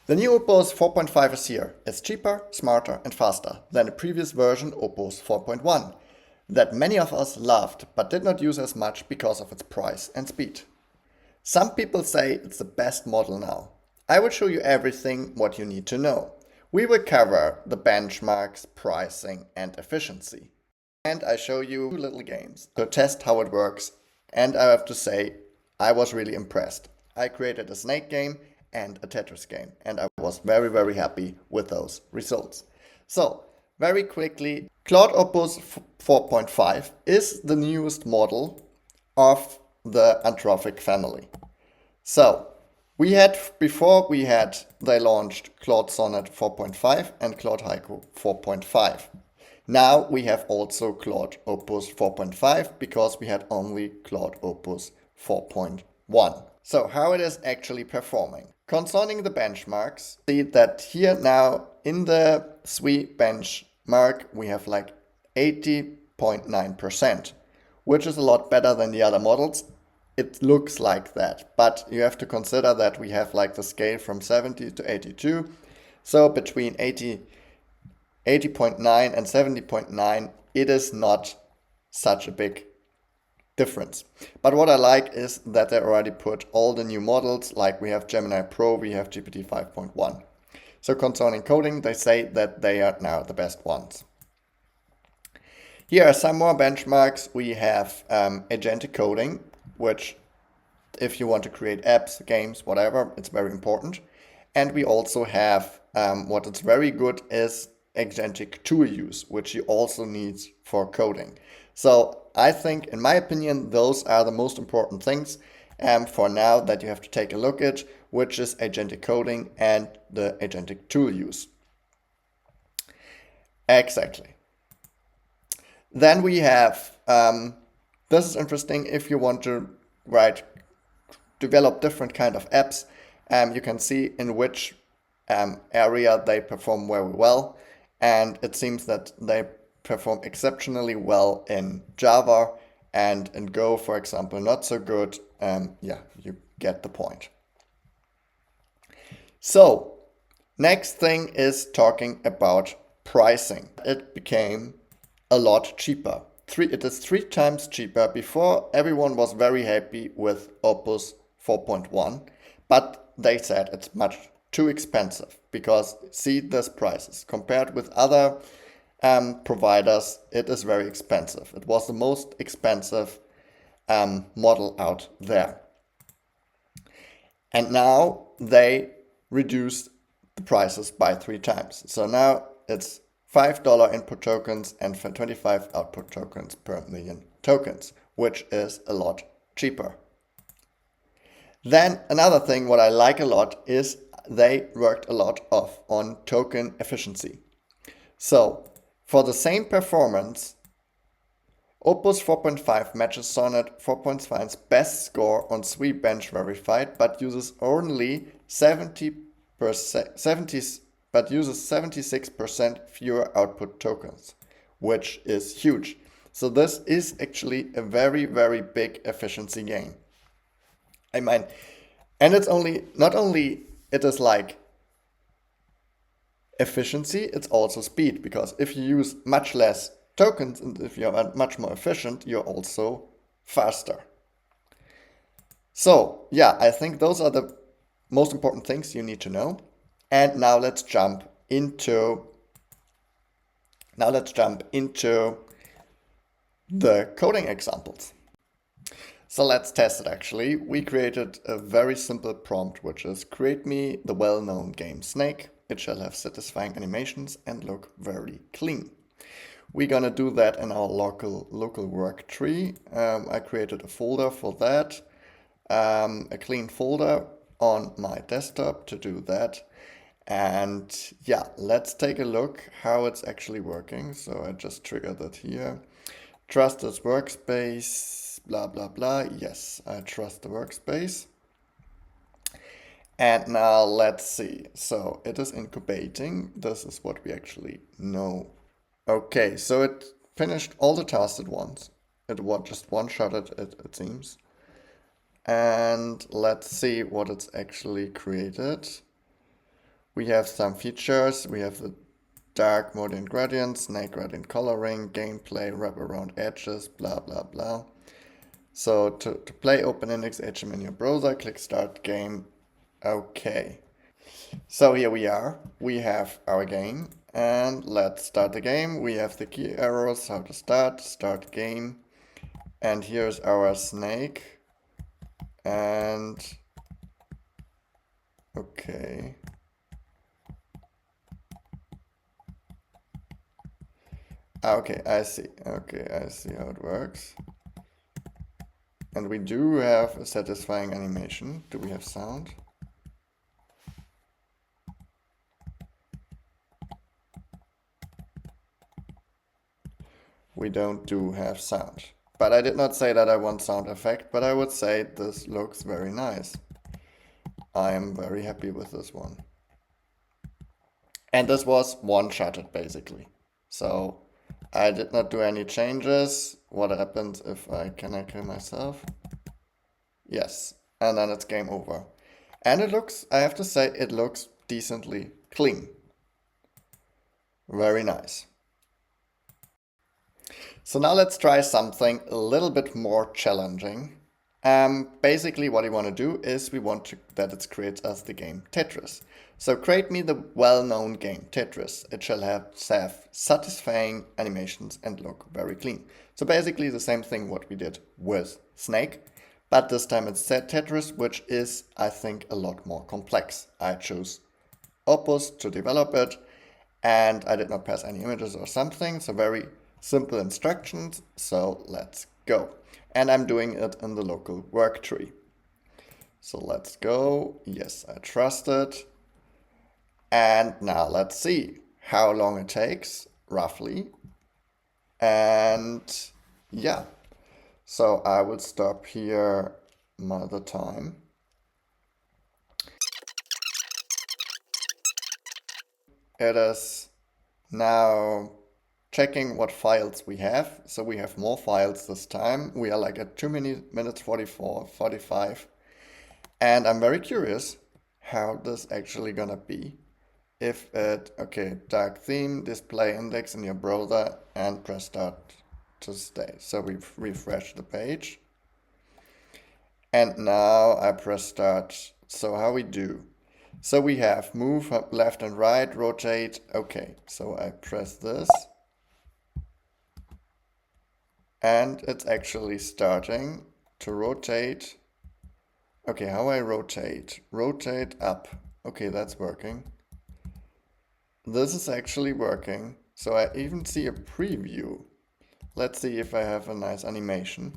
The new Opus 4.5 is here. It's cheaper, smarter and faster than the previous version Opus 4.1 that many of us loved but did not use as much because of its price and speed. Some people say it's the best model now. I will show you everything what you need to know. We will cover the benchmarks, pricing and efficiency. And I show you 2 little games to test how it works, and I have to say I was really impressed. I created a Snake game and a Tetris game, and I was very happy with those results. So, very quickly, Claude Opus 4.5 is the newest model of the Anthropic family. So, they launched Claude Sonnet 4.5 and Claude Haiku 4.5. Now we have also Claude Opus 4.5 because we had only Claude Opus 4.1. So how it is actually performing. Concerning the benchmarks, see that here now in the SWE benchmark we have like 80.9%, which is a lot better than the other models. It looks like that, but you have to consider that we have like the scale from 70 to 82. So between 80.9 and 70.9, it is not such a big difference. But what I like is that they already put all the new models, like we have Gemini Pro, we have GPT 5.1. So concerning coding, they say that they are now the best ones. Here are some more benchmarks. We have Agentic coding, which if you want to create apps, games, whatever, it's very important. And we also have what is very good is Agentic tool use, which you also need for coding. So I think, in my opinion, those are the most important things for now that you have to take a look at, which is Agentic coding and the Agentic tool use. Exactly. Then we have, this is interesting, if you want to develop different kind of apps, you can see in which area they perform very well. And it seems that they perform exceptionally well in Java, and in Go, for example, not so good. Yeah, you get the point. So, next thing is talking about pricing. It became a lot cheaper. It is 3 times cheaper. Before, everyone was very happy with Opus 4.1, but they said it's much too expensive because see these prices compared with other providers, it is very expensive. It was the most expensive model out there. And now they reduced the prices by 3 times. So now it's $5 input tokens and 25 output tokens per million tokens, which is a lot cheaper. Then another thing what I like a lot is they worked a lot on token efficiency. So for the same performance, Opus 4.5 matches Sonnet 4.5's best score on SWE bench verified, but uses only 76% fewer output tokens, which is huge. So this is actually a very big efficiency gain. I mean, and it's not only it is like efficiency, it's also speed, because if you use much less tokens and if you're much more efficient, you're also faster. So yeah, I think those are the most important things you need to know. And now let's jump into the coding examples. So let's test it actually. We created a very simple prompt, which is create me the well-known game Snake. It shall have satisfying animations and look very clean. We're gonna do that in our local work tree. I created a folder for that, a clean folder on my desktop to do that. And yeah, let's take a look how it's actually working. So I just triggered it here. Trust this workspace, blah, blah, blah. Yes, I trust the workspace. And now let's see. So it is incubating. This is what we actually know. Okay, so it finished all the tasks at once. It was just one-shotted it seems. And let's see what it's actually created. We have some features. We have the dark mode and gradients, snake gradient coloring, gameplay, wrap around edges, blah, blah, blah. So to play OpenIndex HM in your browser, click Start Game. Okay. So here we are. We have our game. And let's start the game. We have the key arrows, how to start game. And here's our snake. And okay. Okay, I see. Okay, I see how it works. And we do have a satisfying animation. Do we have sound? We do have sound. But I did not say that I want sound effect, but I would say this looks very nice. I am very happy with this one. And this was one-shotted basically. So I did not do any changes. What happens if can I kill myself? Yes, and then it's game over. And it looks, I have to say, it looks decently clean. Very nice. So now let's try something a little bit more challenging. Basically what we want to do is we want that it creates us the game Tetris. So create me the well-known game Tetris. It shall have satisfying animations and look very clean. So basically the same thing what we did with Snake, but this time it's Tetris, which is, I think, a lot more complex. I chose Opus to develop it, and I did not pass any images or something, so very simple instructions. So let's go. And I'm doing it in the local work tree. So let's go. Yes, I trust it. And now let's see how long it takes, roughly. And yeah, so I will stop here another time. It is now checking what files we have. So we have more files this time. We are like at 2 minutes 45. And I'm very curious how this actually gonna be. If it, okay, dark theme, display index in your browser, and press start to stay. So we refresh the page. And now I press start. So how we do? So we have move left and right, rotate. Okay, so I press this. And it's actually starting to rotate. Okay, how I rotate? Rotate up. Okay, that's working. This is actually working. So I even see a preview. Let's see if I have a nice animation.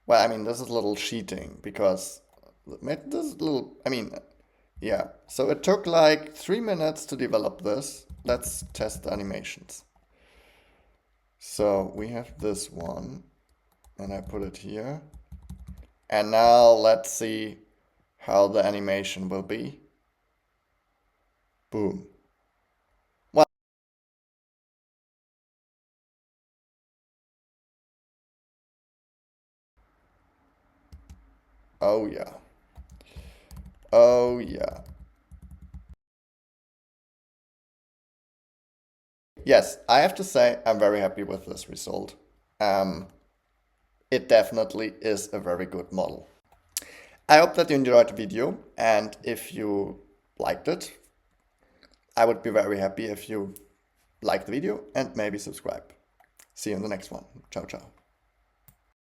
Well, I mean, this is a little cheating because this is a little, I mean, yeah. So it took like 3 minutes to develop this. Let's test the animations. So we have this one, and I put it here. And now let's see how the animation will be. Boom. Well, oh yeah. Oh yeah. Yes, I have to say I'm very happy with this result. It definitely is a very good model. I hope that you enjoyed the video, and if you liked it, I would be very happy if you like the video and maybe subscribe. See you in the next one. Ciao, ciao.